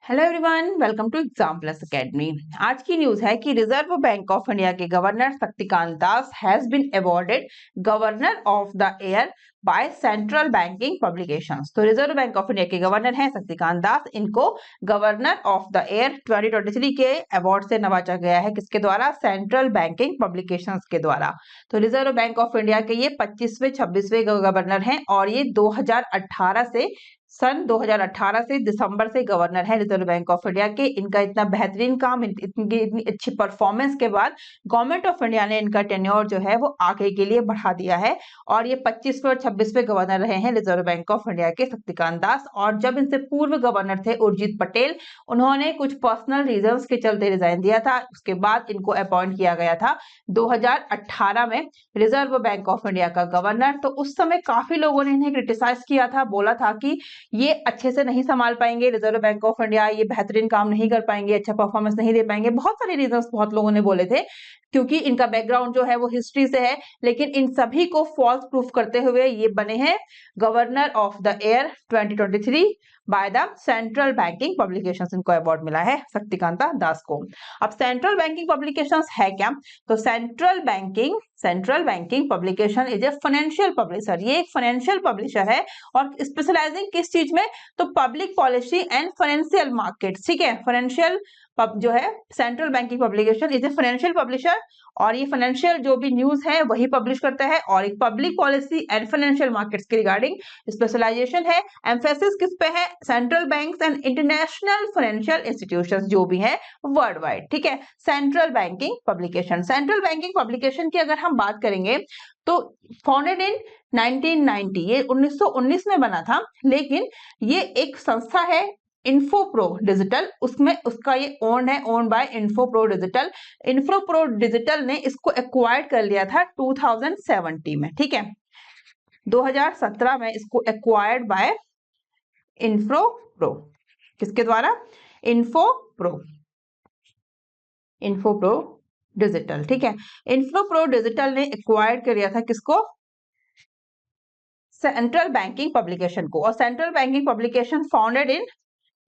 Hello everyone, welcome to exam plus academy. आज की news है कि रिजर्व बैंक ऑफ इंडिया के governor Shaktikanta Das has been awarded governor of the year by central banking publications. तो reserve bank of India के governor हैं शक्तिकांत दास, इनको governor of the year 2023 के अवार्ड से नवाजा गया है। किसके द्वारा? सेंट्रल बैंकिंग पब्लिकेशंस के द्वारा। तो रिजर्व बैंक ऑफ इंडिया के ये 25वें 26वें गवर्नर हैं और ये 2018 से दिसंबर से गवर्नर है रिजर्व बैंक ऑफ इंडिया के। इनका इतना बेहतरीन काम, इतनी अच्छी परफॉर्मेंस के बाद गवर्नमेंट ऑफ इंडिया ने इनका टेन्योर जो है वो आगे के लिए बढ़ा दिया है और ये 25वें और 26वें गवर्नर रहे हैं रिजर्व बैंक ऑफ इंडिया के शक्तिकांत दास। और जब इनसे पूर्व गवर्नर थे उर्जित पटेल, उन्होंने कुछ पर्सनल रीजंस के चलते रिजाइन दिया था। उसके बाद इनको अपॉइंट किया गया था 2018 में रिजर्व बैंक ऑफ इंडिया का गवर्नर। तो उस समय काफी लोगों ने इन्हें क्रिटिसाइज किया था, बोला था कि ये अच्छे से नहीं संभाल पाएंगे रिजर्व बैंक ऑफ इंडिया, ये बेहतरीन काम नहीं कर पाएंगे, अच्छा परफॉर्मेंस नहीं दे पाएंगे। बहुत सारे रीजंस बहुत लोगों ने बोले थे क्योंकि इनका बैकग्राउंड जो है वो हिस्ट्री से है। लेकिन इन सभी को फॉल्स प्रूफ करते हुए ये बने हैं governor of the year 2023 by the central banking publications. इनको अवार्ड मिला है शक्तिकांत दास को। अब सेंट्रल बैंकिंग पब्लिकेशंस है क्या? तो central banking publication is a financial publisher. ये एक फाइनेंशियल पब्लिशर है और स्पेशलाइजिंग किस चीज में? तो public policy and financial market. ठीक है, फाइनेंशियल जो है central banking publication is a financial publisher और ये फाइनेंशियल जो भी न्यूज है वही पब्लिश करता है और एक public policy and financial markets के रिगार्डिंग स्पेशलाइजेशन है। एम्फेसिस किस पे है? Central banks and international financial institutions जो भी है वर्ल्ड वाइड। ठीक है, सेंट्रल बैंकिंग पब्लिकेशन की अगर हम बात करेंगे तो फाउंडेड इन 1990, ये 1919 में बना था। लेकिन ये एक संस्था है इन्फोप्रो डिजिटल, उसमें उसका ये ओन बाय इन्फोप्रो डिजिटल ने इसको एक्वायर्ड कर लिया था 2070 में। ठीक है, 2017 में इसको एक्वायर्ड बाय इन्फोप्रो। किसके द्वारा? इन्फोप्रो डिजिटल। ठीक है, इन्फोप्रो डिजिटल ने एक्वायर्ड कर लिया था किसको? सेंट्रल बैंकिंग पब्लिकेशन को। और central banking publication founded in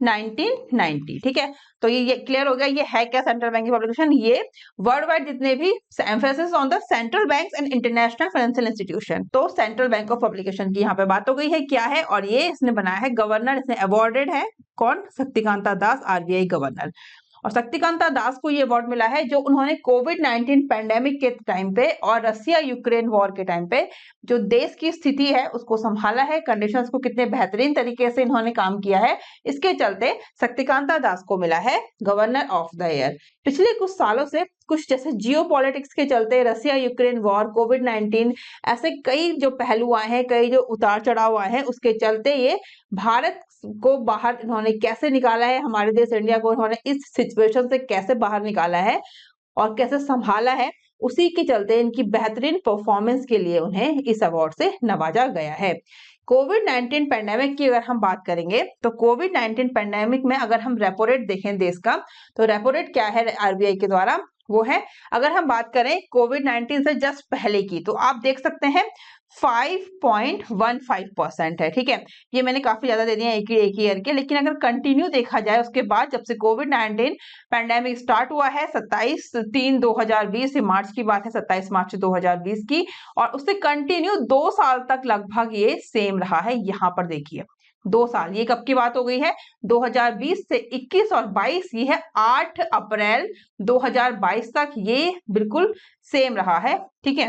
1990। ठीक है, तो ये क्लियर हो गया ये है क्या सेंट्रल बैंकिंग पब्लिकेशन। ये वर्ल्ड वाइड जितने भी emphasis on the central banks and international financial institution. तो सेंट्रल बैंक ऑफ पब्लिकेशन की यहाँ पे बात हो गई है क्या है, और ये इसने बनाया है गवर्नर, इसने अवॉर्डेड है कौन? शक्तिकांता दास, आरबीआई गवर्नर। और शक्तिकांता दास को ये अवार्ड मिला है जो उन्होंने कोविड-19 पैंडेमिक के टाइम पे और रसिया यूक्रेन वॉर के टाइम पे जो देश की स्थिति है उसको संभाला है, कंडीशंस को कितने बेहतरीन तरीके से इन्होंने काम किया है, इसके चलते शक्तिकांता दास को मिला है गवर्नर ऑफ द ईयर। पिछले कुछ सालों से कुछ जैसे जियो पॉलिटिक्स के चलते, रसिया यूक्रेन वॉर, कोविड-19, ऐसे कई जो पहलू आए हैं, कई जो उतार चढ़ाव आए हैं, उसके चलते ये भारत को बाहर इन्होंने कैसे निकाला है, हमारे देश इंडिया को इन्होंने इस सिचुएशन से कैसे बाहर निकाला है और कैसे संभाला है, उसी के चलते इनकी बेहतरीन परफॉर्मेंस के लिए उन्हें इस अवार्ड से नवाजा गया है। कोविड-19 पैंडेमिक की अगर हम बात करेंगे तो कोविड-19 पैंडेमिक में अगर हम रेपो रेट देखें देश का, तो रेपो रेट क्या है आरबीआई के द्वारा? वो है, अगर हम बात करें कोविड-19 से जस्ट पहले की, तो आप देख सकते हैं 5.15% है। ठीक है, ये मैंने काफी ज्यादा दे दिया एक ही ईयर के, लेकिन अगर कंटिन्यू देखा जाए उसके बाद जब से कोविड-19 पैंडेमिक स्टार्ट हुआ है 27/3/2020 से, मार्च की बात है 27 मार्च 2020 की, और उससे कंटिन्यू 2 साल तक लगभग ये सेम रहा है। यहाँ पर देखिए 2 साल, ये कब की बात हो गई है? 2020 से 21 और 22, ये है 8 अप्रैल 2022 तक ये बिल्कुल सेम रहा है। ठीक है,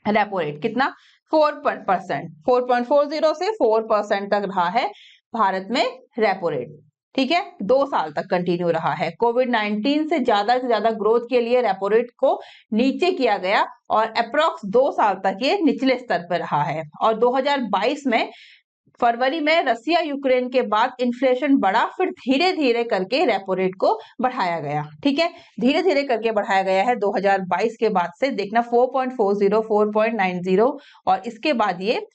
रेपो रेट कितना? 4%, 4.40 से 4% तक रहा है भारत में रेपो रेट। ठीक है, 2 साल तक कंटिन्यू रहा है। कोविड-19 से ज्यादा ग्रोथ के लिए रेपो रेट को नीचे किया गया और अप्रोक्स 2 साल तक ये निचले स्तर पर रहा है। और 2022 में फरवरी में रसिया यूक्रेन के बाद इन्फ्लेशन बढ़ा, फिर धीरे धीरे करके रेपो रेट को बढ़ाया गया। ठीक है, धीरे धीरे करके बढ़ाया गया है 2022 के बाद से। देखना 4.40, 4.90 और इसके बाद ये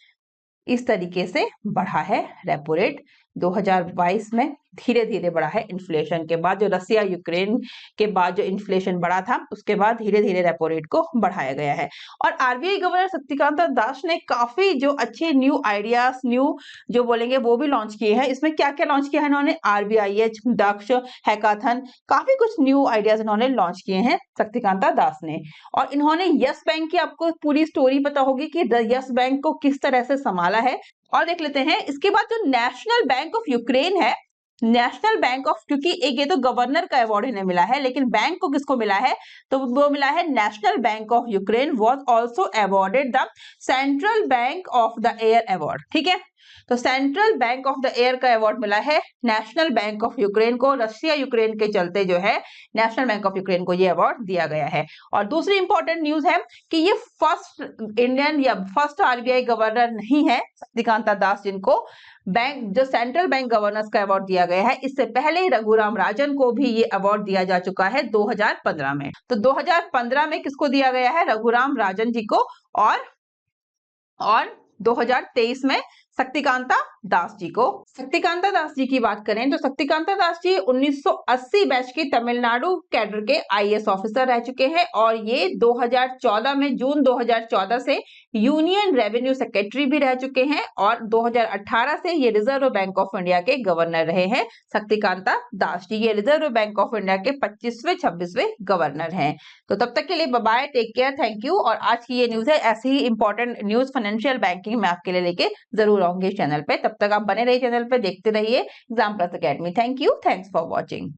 इस तरीके से बढ़ा है रेपो रेट 2022 में धीरे धीरे बढ़ा है इन्फ्लेशन के बाद। जो रसिया यूक्रेन के बाद जो इन्फ्लेशन बढ़ा था उसके बाद धीरे धीरे रेपो रेट को बढ़ाया गया है। और आरबीआई गवर्नर शक्तिकांता दास ने काफी जो अच्छे न्यू आइडियाज, न्यू जो बोलेंगे वो भी लॉन्च किए हैं। इसमें क्या क्या लॉन्च किया है इन्होंने, आरबीआईएच, दक्ष, हैकाथन, काफी कुछ न्यू आइडियाज इन्होंने लॉन्च किए हैं शक्तिकांता दास ने। और इन्होंने यस बैंक की आपको पूरी स्टोरी पता होगी कि यस बैंक को किस तरह से संभाला है। और देख लेते हैं इसके बाद जो नेशनल बैंक ऑफ यूक्रेन है, नेशनल बैंक ऑफ, क्योंकि एक ये तो गवर्नर का अवार्ड इन्हें मिला है, लेकिन बैंक को किसको मिला है, तो वो मिला है national bank of Ukraine was also awarded the central bank of the year award. ठीक है, तो central bank of the year का अवार्ड मिला है नेशनल बैंक ऑफ यूक्रेन को। रशिया यूक्रेन के चलते जो है नेशनल बैंक ऑफ यूक्रेन को ये अवार्ड दिया गया है। और दूसरी इंपॉर्टेंट न्यूज है कि ये फर्स्ट इंडियन या फर्स्ट आरबीआई गवर्नर नहीं है शक्तिकांता दास जिनको बैंक जो सेंट्रल बैंक गवर्नर्स का अवार्ड दिया गया है। इससे पहले रघुराम राजन को भी ये अवार्ड दिया जा चुका है 2015 में। तो 2015 में किसको दिया गया है, रघुराम राजन जी को, और 2023 में शक्तिकांता दास जी को। शक्तिकांता दास जी की बात करें तो शक्तिकांता दास जी 1980 बैच के तमिलनाडु कैडर के आईएएस ऑफिसर रह चुके हैं और ये 2014 में जून 2014 से यूनियन रेवेन्यू सेक्रेटरी भी रह चुके हैं और 2018 से ये रिजर्व बैंक ऑफ इंडिया के गवर्नर रहे हैं। शक्तिकांता दास जी ये रिजर्व बैंक ऑफ इंडिया के 25वें 26वें गवर्नर हैं। तो तब तक के लिए bye bye, take care, thank you. और आज की ये न्यूज है, ऐसी ही इंपॉर्टेंट न्यूज फाइनेंशियल बैंकिंग में आपके लिए लेके जरूर आऊंगी चैनल पे। तब तक आप बने रहिए चैनल पे, देखते रहिए exam plus academy. Thank you, thanks for watching.